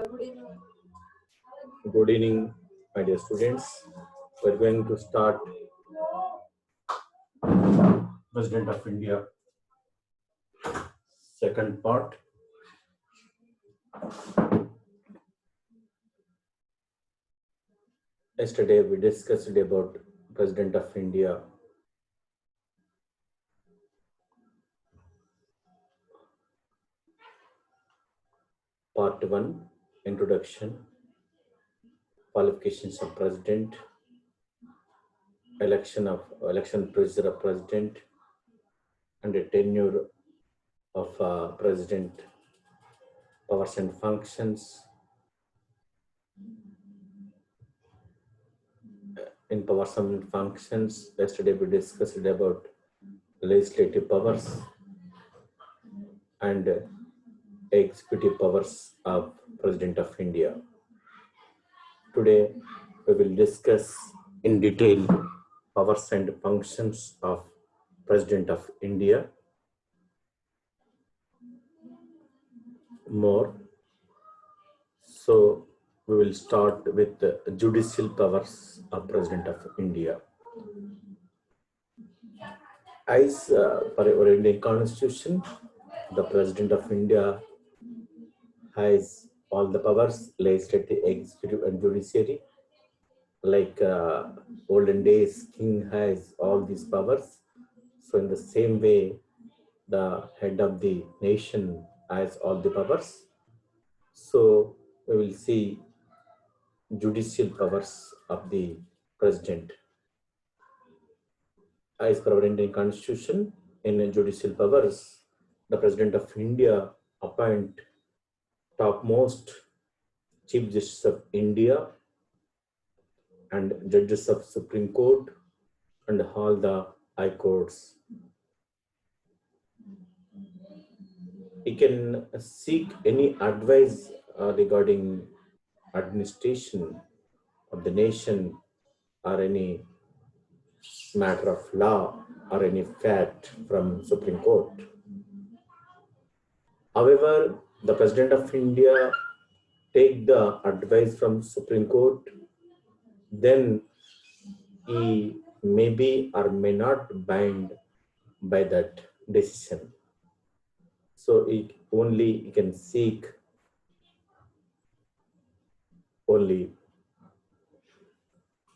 Good evening, my dear students. We're going to start President of India, second part. Yesterday we discussed about President of India. Part 1, Introduction, Qualifications of President, Election Procedure of President, and a tenure of President, Powers and Functions. In Powers and Functions, yesterday we discussed about legislative powers and executive powers of President of India. Today, we will discuss in detail powers and functions of President of India. More. So, we will start with the judicial powers of President of India. As per our Indian Constitution, the President of India has all the powers, legislative, executive, and judiciary. Like olden days, king has all these powers. So in the same way, the head of the nation has all the powers. So we will see judicial powers of the president. As per our Indian Constitution, in judicial powers, the President of India appoint topmost Chief Justice of India and judges of Supreme Court and all the high courts. He can seek any advice regarding administration of the nation or any matter of law or any fact from Supreme Court. However, the President of India take the advice from Supreme Court, then he may be or may not bind by that decision. So he can seek only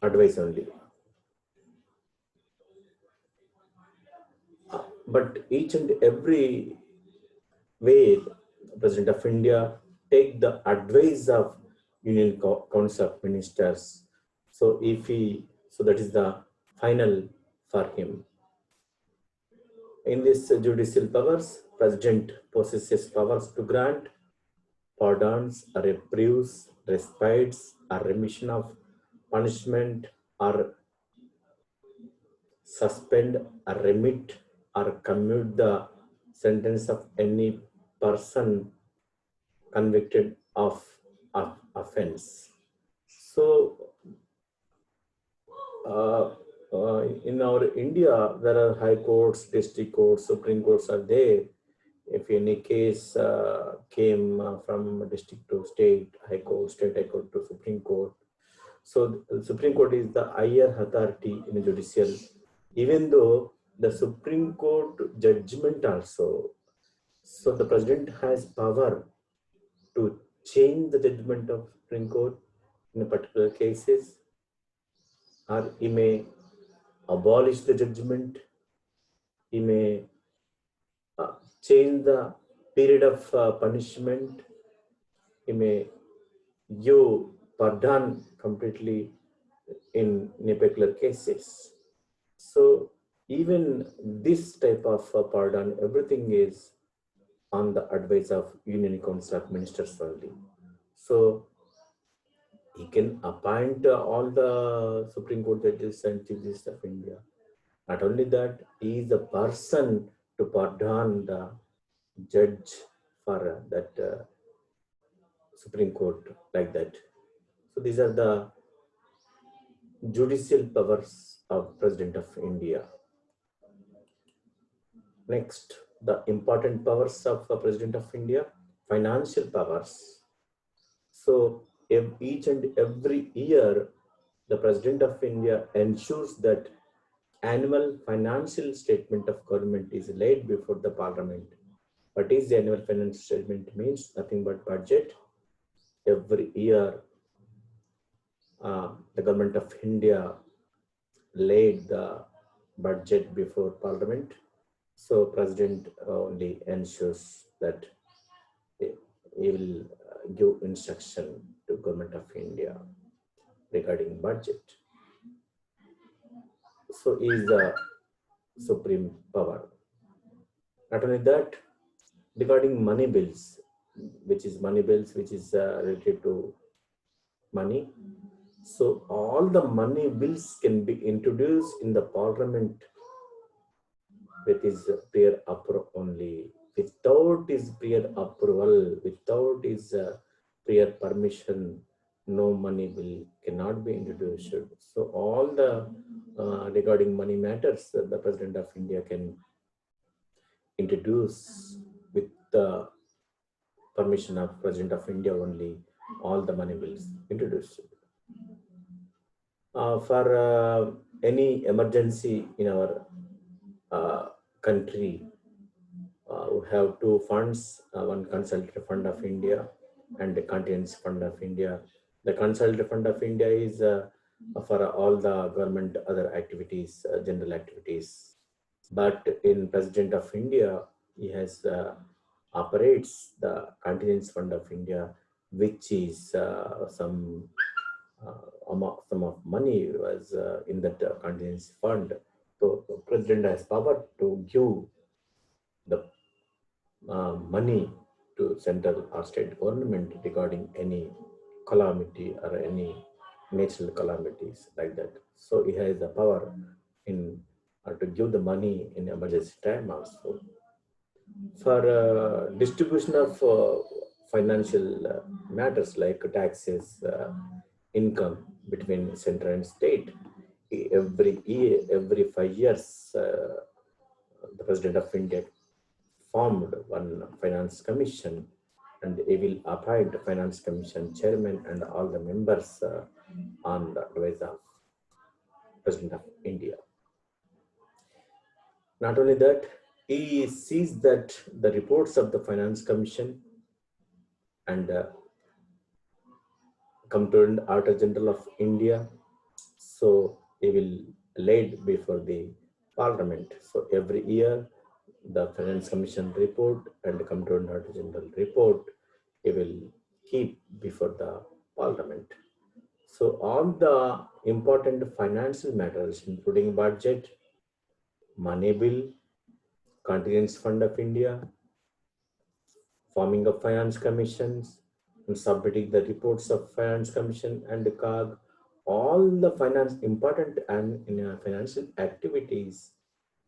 advice only. But each and every way, President of India take the advice of Union Council of Ministers. So that is the final for him. In this judicial powers, President possesses powers to grant pardons, or reprieves, respites, or remission of punishment, or suspend, or remit, or commute the sentence of any person convicted of offense. So, in our India, there are high courts, district courts, Supreme Courts are there. If any case came from district to state high court, state high court to Supreme Court. So the Supreme Court is the higher authority in the judicial. Even though the Supreme Court judgment also, so the President has power to change the judgment of Supreme Court in a particular cases, or he may abolish the judgment, he may change the period of punishment, he may give pardon completely in particular cases. So even this type of pardon, everything is on the advice of Union Council of Ministers only. So he can appoint all the Supreme Court judges and Chief Justice of India. Not only that, he is the person to pardon the judge for that Supreme Court, like that. So these are the judicial powers of President of India. Next, the important powers of the President of India, financial powers. So each and every year, the President of India ensures that annual financial statement of government is laid before the Parliament. What is the annual financial statement? Means nothing but budget. Every year, the government of India laid the budget before Parliament. So President only ensures that he will give instruction to government of India regarding budget. So he is the supreme power. Not only that, regarding money bills, which is related to money. So all the money bills can be introduced in the Parliament with his prior approval only. Without his prior approval, without his prior permission, no money bill cannot be introduced. So all the regarding money matters, the President of India can introduce with the permission of President of India only all the money bills introduced. For any emergency in our country, we have two funds, one consultative fund of India and the contingency fund of India. The consultative fund of India is for all the government other activities, general activities. But in President of India, he has operates the contingency fund of India, which is some sum of money was in that contingency fund. So the president has power to give the money to central or state government regarding any calamity or any natural calamities like that. So he has the power in to give the money in emergency time also. For distribution of financial matters like taxes, income between center and state, every year, every 5 years, the President of India formed one finance commission, and he will appoint finance commission chairman and all the members on the advice of President of India. Not only that, he sees that the reports of the finance commission and Comptroller Auditor General of India, so he will laid before the Parliament. So every year, the Finance Commission report and the Comptroller Auditor General report, he will keep before the Parliament. So all the important financial matters, including budget, money bill, contingency fund of India, forming of finance commissions, and submitting the reports of finance commission and the CAG, all the finance important and financial activities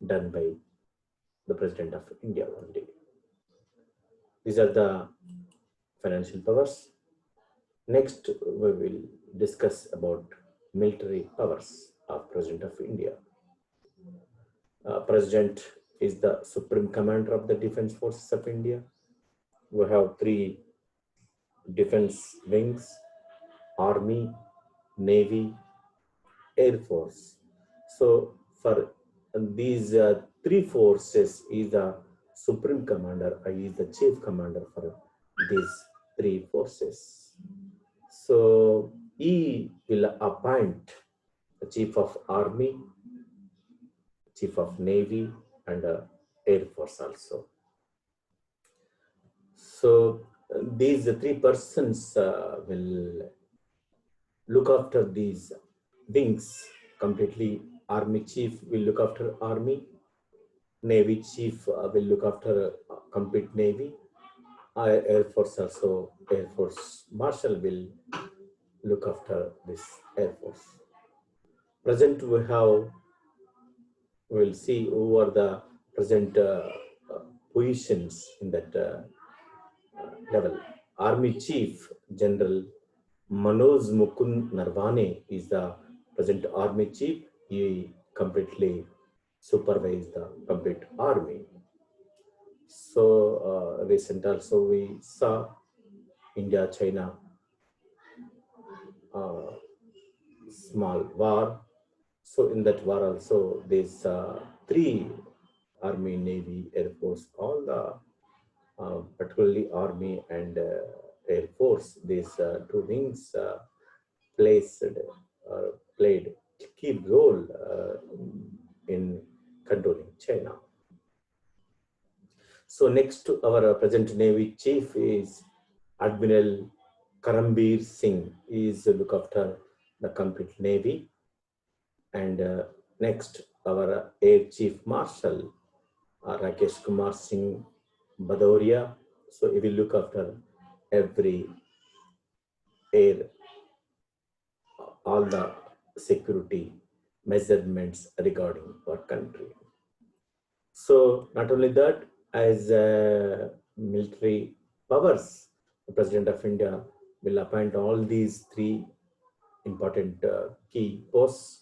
done by the President of India only. These are the financial powers. Next, we will discuss about military powers of President of India. President is the supreme commander of the defense forces of India. We have three defense wings: Army, Navy, Air Force. So for these three forces, he is the supreme commander. He is the chief commander for these three forces. So he will appoint the chief of army, chief of navy, and air force also. So these three persons will look after these wings completely. Army chief will look after army, navy chief will look after complete navy, air force also, air force marshal will look after this air force. Present we will see who are the present positions in that level. Army Chief General Manoj Mukund Narvane is the present Army Chief. He completely supervised the complete army. So recent also we saw India-China uh, small war. So in that war also, these three Army, Navy, Air Force, all the particularly Army and Air Force, these two wings placed played key role in controlling China. So next to our present Navy Chief is Admiral Karambir Singh. He is look after the complete Navy. And next, our Air Chief Marshal Rakesh Kumar Singh Bhadoria. So he will look after every air, all the security measurements regarding our country. So not only that, as military powers, the President of India will appoint all these three important key posts.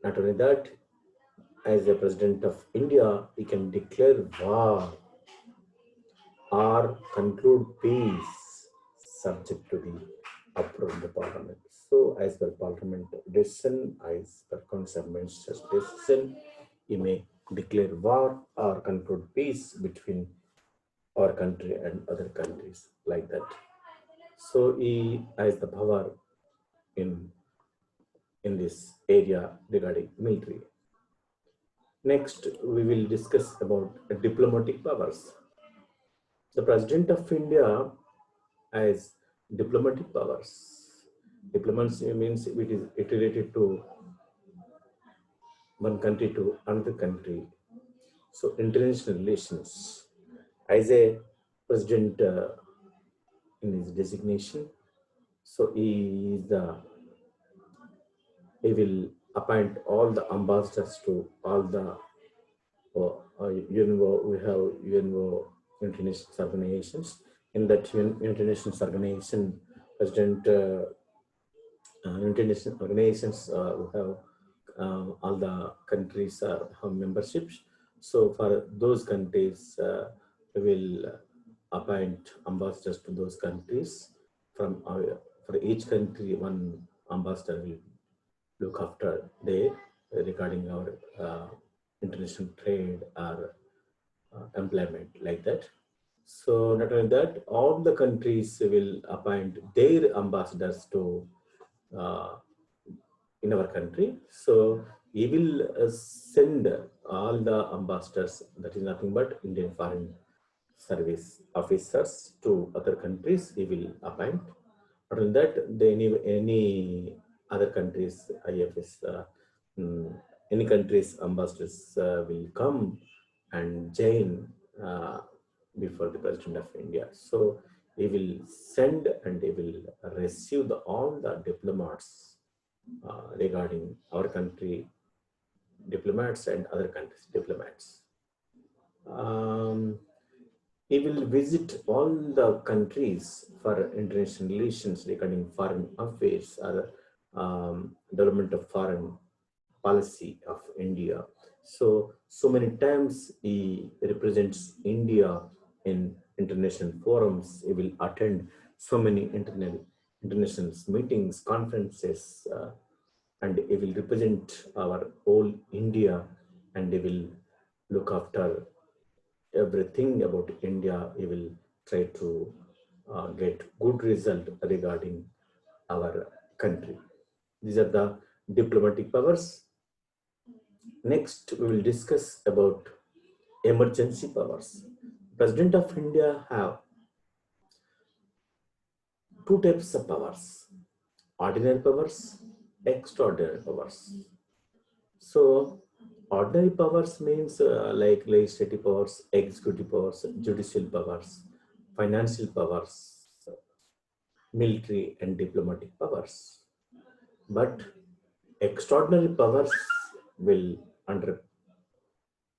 Not only that, as the President of India, he can declare war or conclude peace subject to the approval of the Parliament. So, as per Parliament decision, as per Council Minister's decision, he may declare war or conclude peace between our country and other countries like that. So he has the power in this area regarding military. Next, we will discuss about diplomatic powers. The President of India has diplomatic powers. Diplomacy means it related to one country to another country. So international relations. As a president in his designation, so he will appoint all the ambassadors to all the UNO. We have UNO international organizations. In that international organization, President international organizations we have all the countries have memberships. So for those countries, we will appoint ambassadors to those countries. For each country, one ambassador will look after there regarding our international trade or employment like that. So not only that, all the countries will appoint their ambassadors to uh, in our country. So we will send all the ambassadors, that is nothing but Indian Foreign Service officers to other countries. He will appoint. Other than that, any other countries, IFS, any countries ambassadors will come and join before the President of India. So he will send and he will receive all the diplomats regarding our country diplomats and other countries diplomats. Um, he will visit all the countries for international relations regarding foreign affairs or development of foreign policy of India. So many times he represents India in international forums. He will attend so many international meetings, conferences, and he will represent our whole India, and he will look after everything about India. He will try to get good result regarding our country. These are the diplomatic powers. Next, we will discuss about emergency powers. President of India have two types of powers: ordinary powers, extraordinary powers. So, ordinary powers means like legislative powers, executive powers, judicial powers, financial powers, military and diplomatic powers. But extraordinary powers will under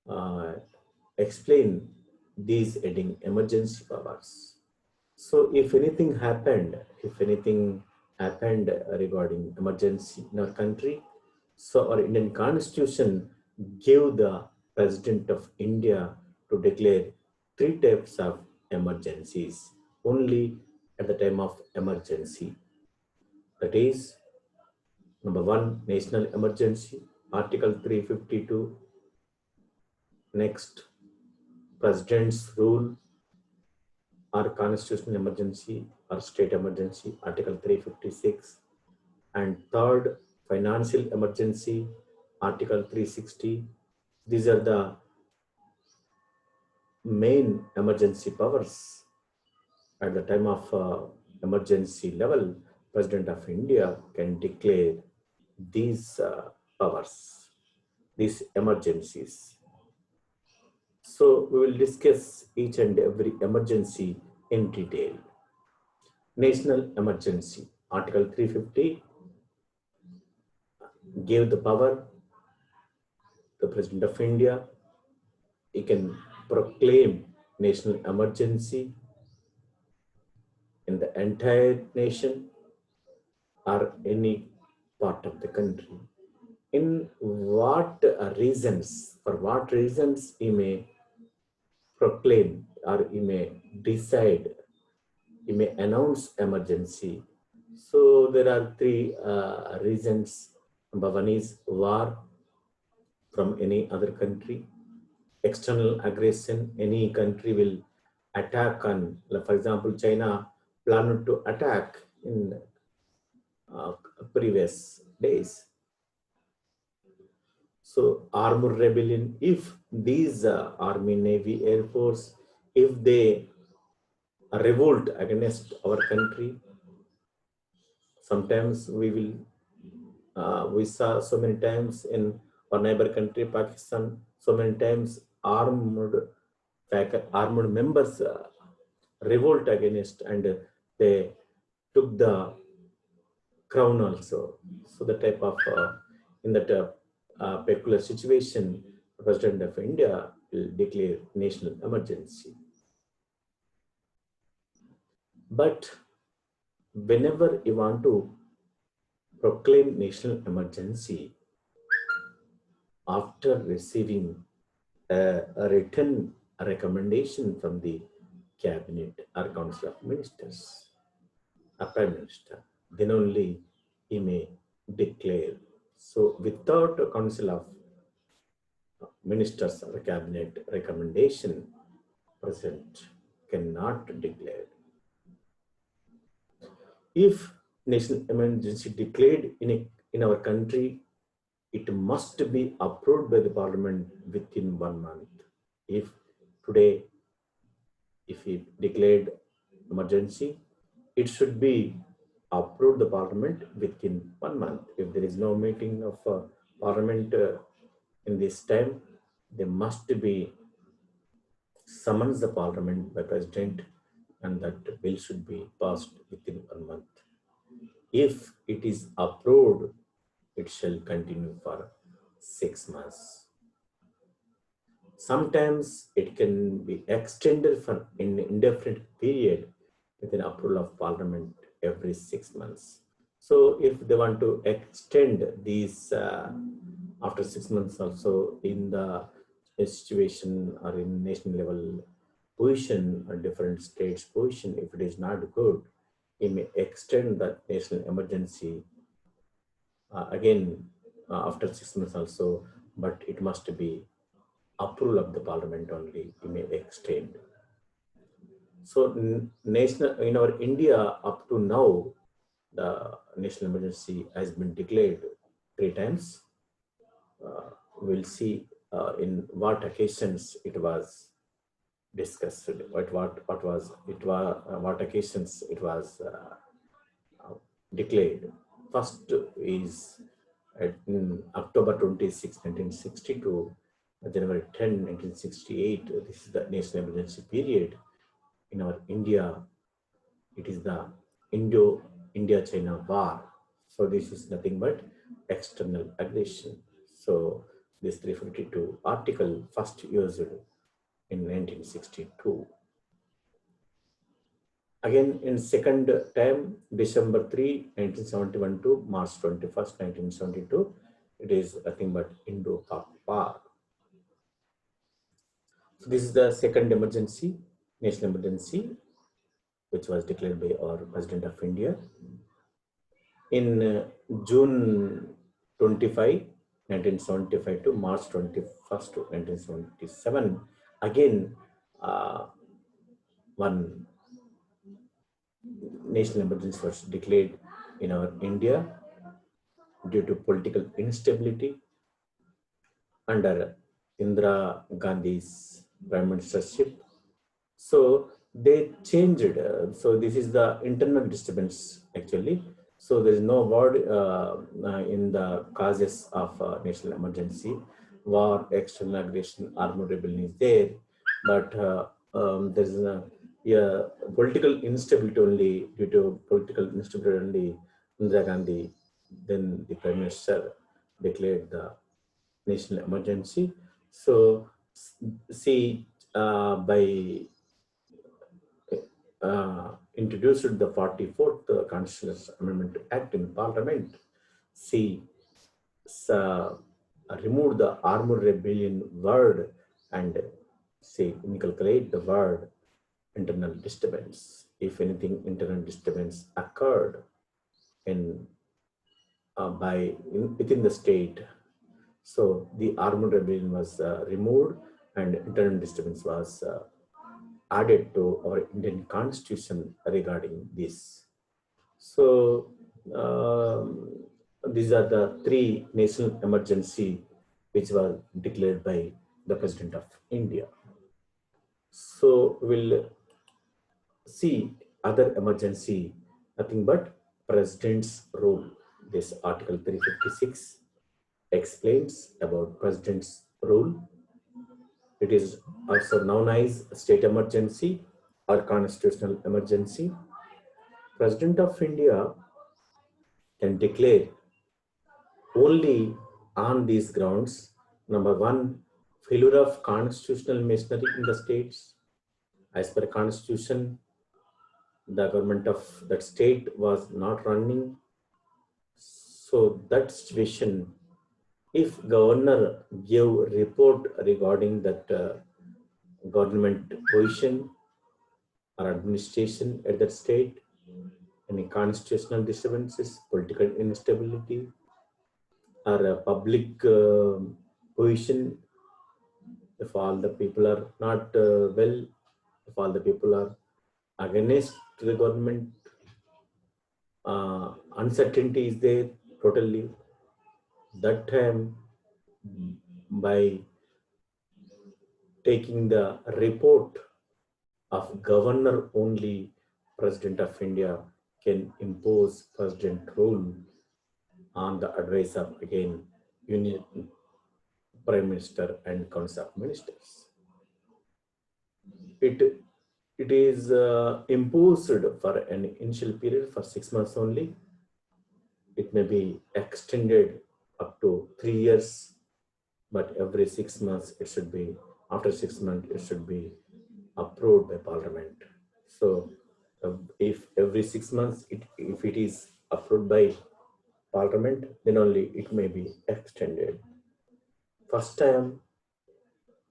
uh, explain these heading emergency powers. So if anything happened regarding emergency in our country, so our Indian Constitution gave the President of India to declare three types of emergencies only at the time of emergency. That is, number one, national emergency, Article 352. Next, president's rule or constitutional emergency or state emergency, Article 356. And third, financial emergency, Article 360. These are the main emergency powers. At the time of emergency level, President of India can declare these powers, these emergencies. So we will discuss each and every emergency in detail. National emergency, Article 350 gave the power the President of India. He can proclaim national emergency in the entire nation or any part of the country. In what reasons, for what reasons he may proclaim or he may decide, he may announce emergency. So there are three reasons. Number one is war from any other country, external aggression. Any country will attack on, like for example, China planned to attack in uh, previous days. So armed rebellion, if these army, navy, air force, if they revolt against our country, sometimes we saw so many times in our neighbor country, Pakistan, so many times armed members revolt against and they took the crown also. So the type of, in that peculiar situation, the President of India will declare national emergency. But whenever you want to proclaim national emergency, after receiving a written recommendation from the cabinet or council of ministers, a prime minister, then only he may declare. So without a council of ministers or cabinet recommendation, president cannot declare. If national emergency declared in our country, it must be approved by the parliament within 1 month. If today, if we declared emergency, it should be approved the parliament within 1 month. If there is no meeting of parliament in this time, there must be summons the parliament by president and that bill should be passed within 1 month. If it is approved, it shall continue for 6 months. Sometimes it can be extended for an indefinite period with an approval of parliament every 6 months. So if they want to extend these after 6 months also in the situation or in national level position or different states position, if it is not good, it may extend the national emergency again after 6 months also, but it must be approval of the parliament only, you may extend. So national, in our India up to now, the national emergency has been declared 3 times. We'll see in what occasions it was discussed, what occasions it was declared. First is in October 26, 1962, January 10, 1968. This is the national emergency period. In our India, it is the India-China war. So this is nothing but external aggression. So this 352 article first used in 1962. Again, in second time, December 3, 1971 to March 21st, 1972, it is nothing but Indo-Pak war. So this is the second emergency, national emergency, which was declared by our President of India. In June 25, 1975 to March 21st, 1977, again one national emergency was declared in our India due to political instability under Indira Gandhi's prime ministership. So they changed. So this is the internal disturbance actually. So there is no word in the causes of national emergency. War, external aggression, armed rebellion is there, but there is a, yeah, political instability only. Due to political instability only, Indira Gandhi, then the prime minister, declared the national emergency. So see, by introduced the 44th Constitutional Amendment Act in Parliament, see, removed the armed rebellion word and say inculcate the word internal disturbance. If anything internal disturbance occurred in within the state, so the armed rebellion was removed and internal disturbance was added to our Indian Constitution regarding this. So these are the three national emergency which were declared by the President of India. So we'll see other emergency, nothing but President's role. This Article 356 explains about President's role. It is also known as state emergency or constitutional emergency. President of India can declare only on these grounds. Number one, failure of constitutional machinery in the states. As per constitution, the government of that state was not running. So that situation, if governor gave report regarding that government position or administration at that state, any constitutional disturbances, political instability, or a public position, if all the people are not well, if all the people are against the government, uncertainty is there totally. That time, by taking the report of governor only, President of India can impose president rule on the advice of again Union Prime Minister and Council of Ministers. It it is imposed for an initial period for 6 months only. It may be extended up to 3 years, but every 6 months it should be, after 6 months it should be approved by Parliament. So if every 6 months, if it is approved by Parliament, then only it may be extended. First time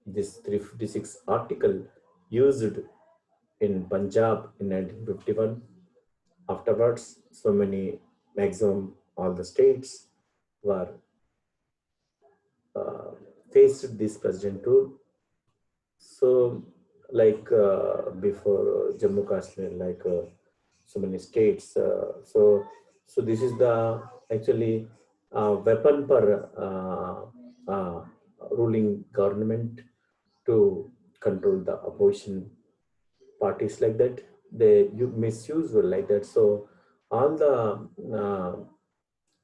this 356 article used in Punjab in 1951. Afterwards, so many, maximum all the states were faced this president rule. So like before Jammu Kashmir, like so many states. So this is the actually weapon for ruling government to control the opposition parties like that. They misuse were like that. So all the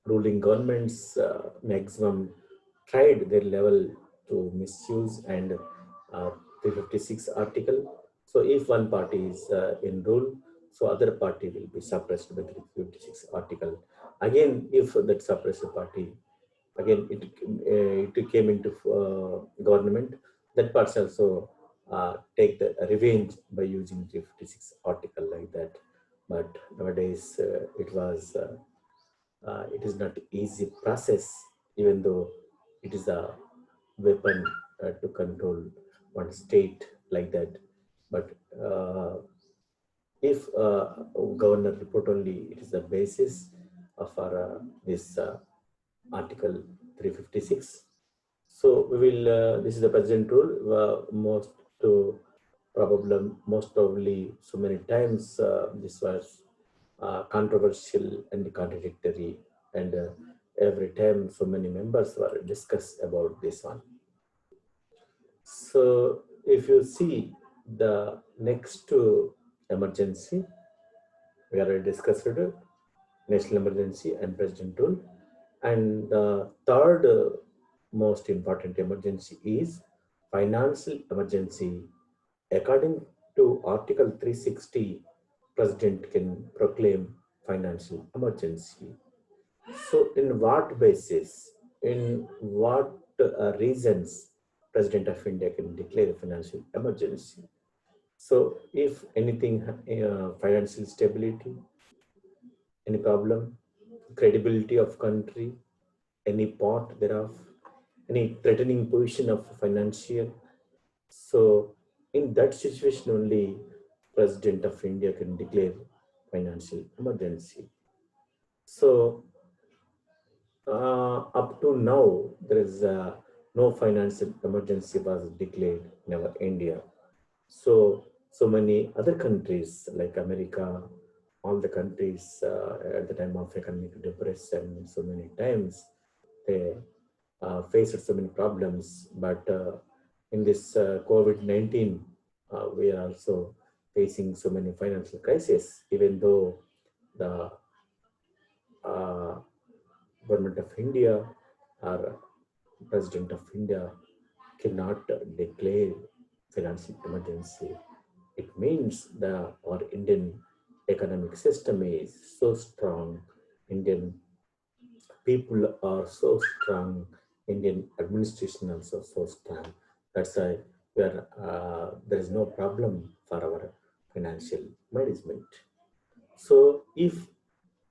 ruling governments maximum tried their level to misuse and 356 article. So if one party is in rule, so other party will be suppressed by 356 article. Again, if that suppressed party, again it came into government, that person also take the revenge by using 356 article like that. But nowadays it is not easy process, even though it is a weapon to control one state like that. But if governor report only, it is the basis for this Article 356. So we will. This is the present rule. Most probably, so many times this was controversial and contradictory, and every time so many members were discussed about this one. So if you see the next emergency, we already discussed national emergency and president rule. And the third most important emergency is financial emergency. According to Article 360, President can proclaim financial emergency. So, in what basis, in what reasons, President of India can declare a financial emergency? So, if anything, financial stability, any problem, credibility of country, any part thereof, any threatening position of financial. So, in that situation only, President of India can declare financial emergency. So, up to now, there is no financial emergency was declared in our India. So many other countries like America, all the countries at the time of economic depression, so many times they faced so many problems. But in this COVID-19, we are also facing so many financial crises, even though the uh, government of India or President of India cannot declare financial emergency. It means the our Indian economic system is so strong. Indian people are so strong. Indian administration also so strong. That's why there is no problem for our financial management. So if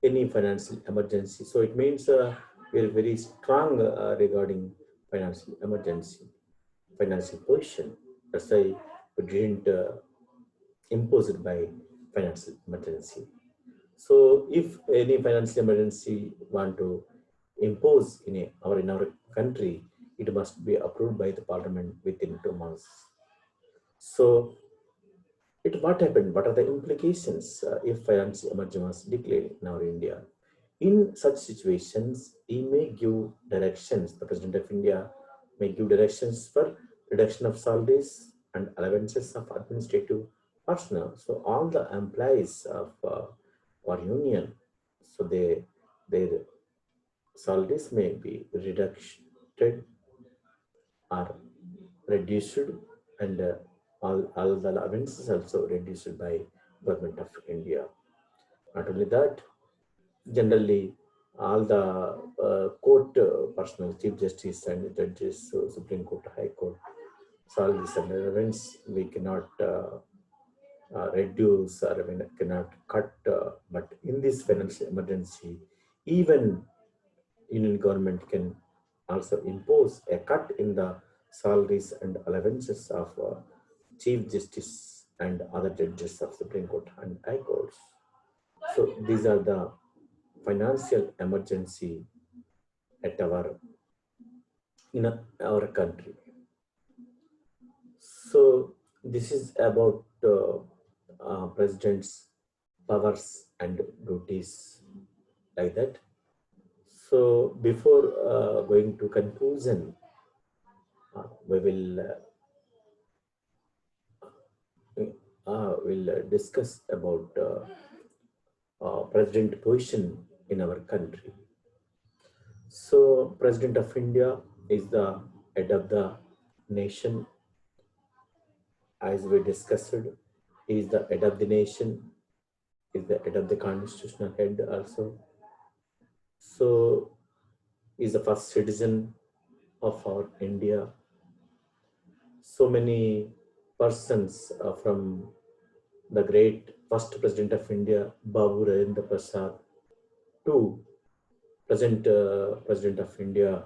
any financial emergency, so it means we are very strong regarding financial emergency, financial position. That's why we didn't impose it by financial emergency. So if any financial emergency want to impose in our country, it must be approved by the parliament within 2 months. So what happened? What are the implications if financial emergency was declared in our India? In such situations, he may give directions. The President of India may give directions for reduction of salaries and allowances of administrative personnel. So all the employees of our union, so their salaries may be reduced or reduced, and all the allowances also reduced by government of India. Not only that, generally all the court personnel, chief justice and judges, Supreme Court, High Court, salaries and allowance we cannot reduce or we cannot cut. But in this financial emergency, even Union government can also impose a cut in the salaries and allowances of Chief Justice and other judges of Supreme Court and High Courts. So these are the financial emergency at our country. So this is about president's powers and duties, like that. So before going to conclusion, we will discuss about president position in our country. So President of India is the head of the nation, as we discussed. He is the head of the nation, is the head of the constitutional head also. So he is the first citizen of our India. So many persons from the great first president of India, Babu Rajendra Prasad, to present president of India,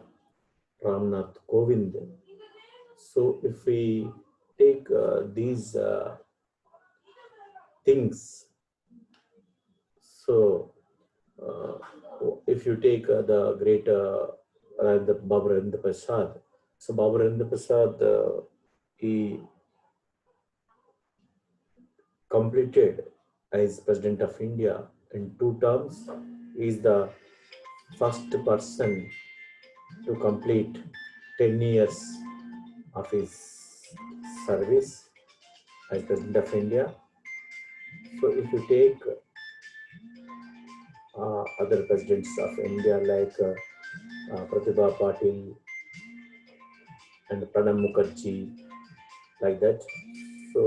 Ramnath Kovind. So if we take these things, so if you take the great Baba Rajendra Prasad, so Baba Rajendra Prasad, he completed as President of India in 2 terms. He is the first person to complete 10 years of his service as President of India. So if you take other presidents of India like Pratibha Patil and Pranab Mukherjee, like that. So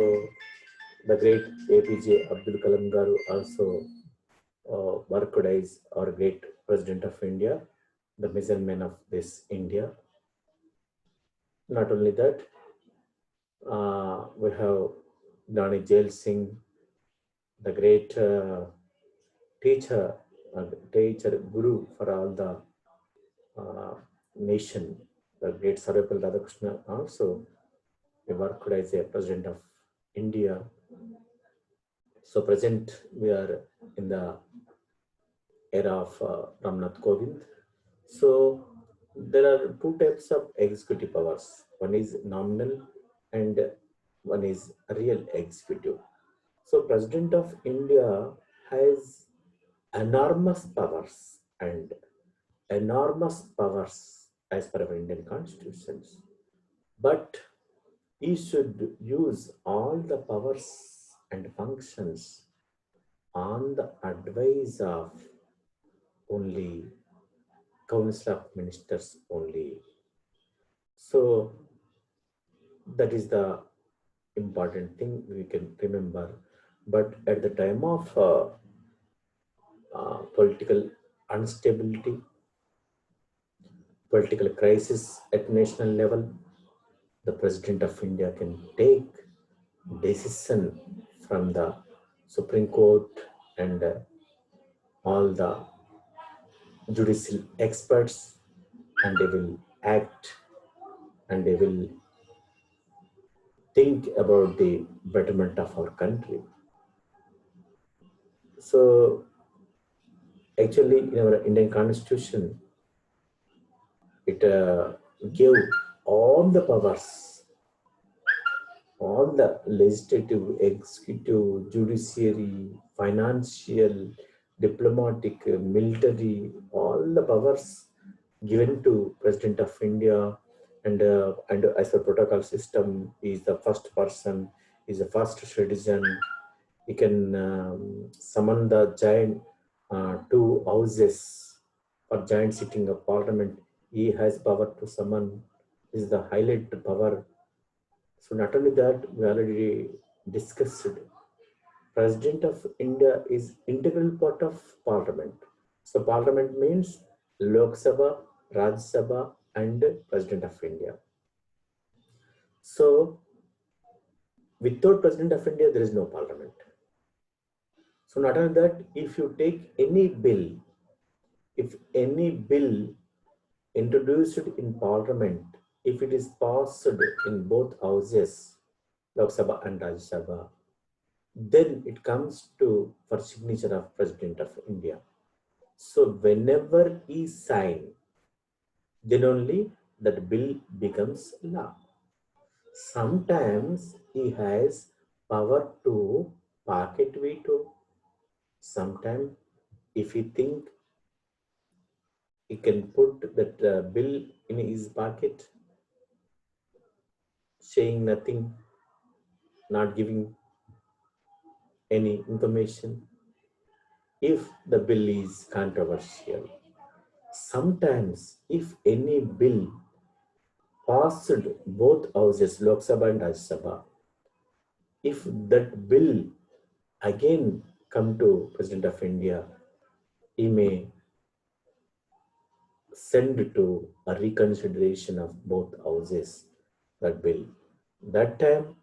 the great APJ Abdul Kalam Garu also worked as our great President of India, the measurement of this India. Not only that, we have Nani Jail Singh, the great teacher, teacher guru for all the nation, the great Sarvepalli Radhakrishnan also he worked as a president of India. So present we are in the era of Ramnath Kovind. So there are two types of executive powers. One is nominal and one is real executive. So President of India has enormous powers and enormous powers as per our Indian constitutions. But he should use all the powers and functions on the advice of only Council of Ministers only. So that is the important thing we can remember. But at the time of political instability, political crisis at national level, the President of India can take decision from the Supreme Court and all the judicial experts, and they will act and they will think about the betterment of our country. So actually in our Indian constitution, it gave all the powers, all the legislative, executive, judiciary, financial, diplomatic, military, all the powers given to President of India, and as a protocol system, he is the first person, he is the first citizen. He can summon the giant two houses or giant sitting of parliament. He has power to summon. This is the highlight power. So not only that, we already discussed. President of India is integral part of Parliament. So Parliament means Lok Sabha, Rajya Sabha, and President of India. So without President of India, there is no Parliament. So not only that, if you take any bill, if any bill introduced in Parliament, if it is passed in both houses, Lok Sabha and Rajya Sabha, then it comes to for signature of President of India. So whenever he sign, then only that bill becomes law. Sometimes he has power to pocket veto. Sometimes if he think he can put that bill in his pocket, saying nothing, not giving any information, if the bill is controversial. Sometimes if any bill passed both houses, Lok Sabha and Rajya Sabha, if that bill again come to President of India, he may send to a reconsideration of both houses that bill. That time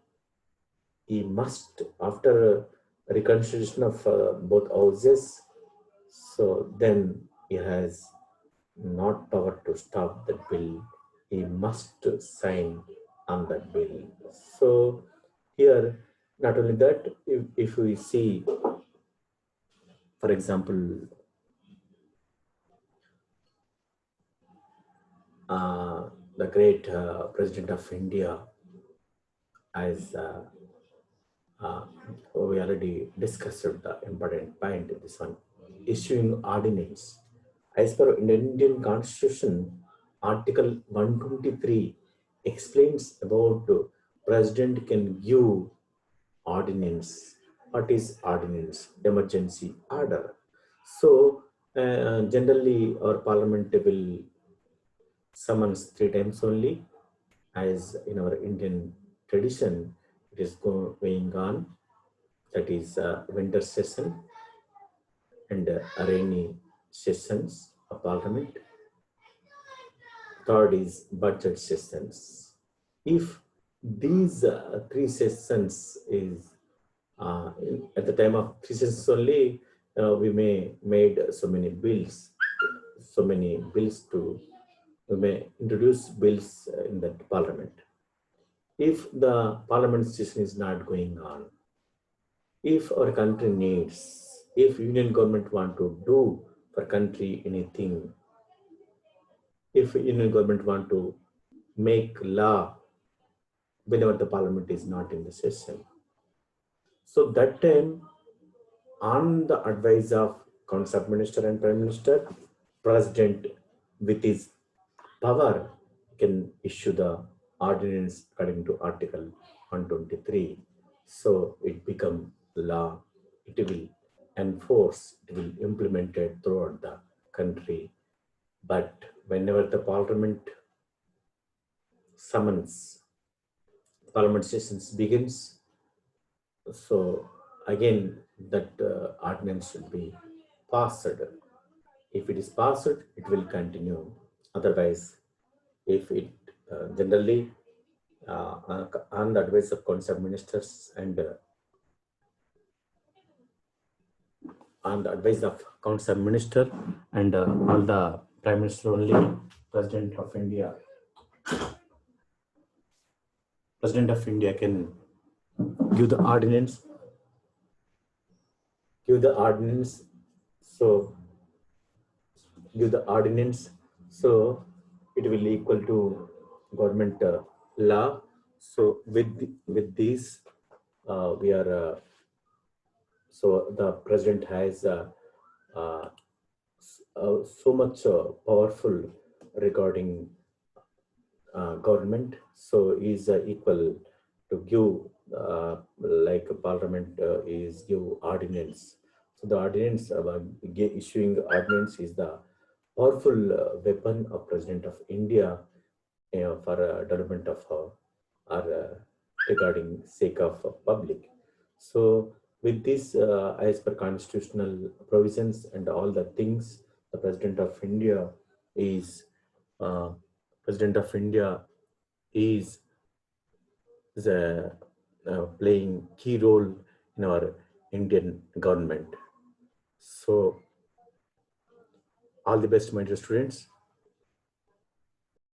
he must, after reconsideration of both houses, so then he has not power to stop that bill. He must sign on that bill. So here, not only that, if we see, for example, the great President of India, as uh, we already discussed the important point, this one, issuing ordinance. As per Indian Constitution, Article 123 explains about President can give ordinance. What is ordinance? Emergency order. So generally our parliament will summons 3 times only, as in our Indian tradition it is going on. That is winter session and rainy sessions of parliament. Third is budget sessions. If these 3 sessions is at the time of 3 sessions only, we may made so many bills to, we may introduce bills in that parliament. If the parliament session is not going on, if our country needs, if union government want to do for country anything, if union government want to make law whenever the parliament is not in the session, so that time, on the advice of concept minister and prime minister, president with his power can issue the ordinance according to article 123. So it become law. It will enforce, it will implemented throughout the country. But whenever the parliament summons, parliament sessions begins, so again that ordinance should be passed. If it is passed, it will continue. Otherwise, if it generally on the advice of concept ministers and on the advice of concept minister and all the prime minister only, president of India, president of India can give the ordinance, give the ordinance. So give the ordinance, so it will equal to government law. So with these, we are so the president has uh, so much powerful regarding government. So is equal to give like parliament is give ordinance. So the ordinance issuing ordinance is the powerful weapon of President of India, for development of or regarding sake of public. So with this, as per constitutional provisions and all the things, the President of India is uh, President of India is the playing key role in our Indian government. So all the best, my dear students.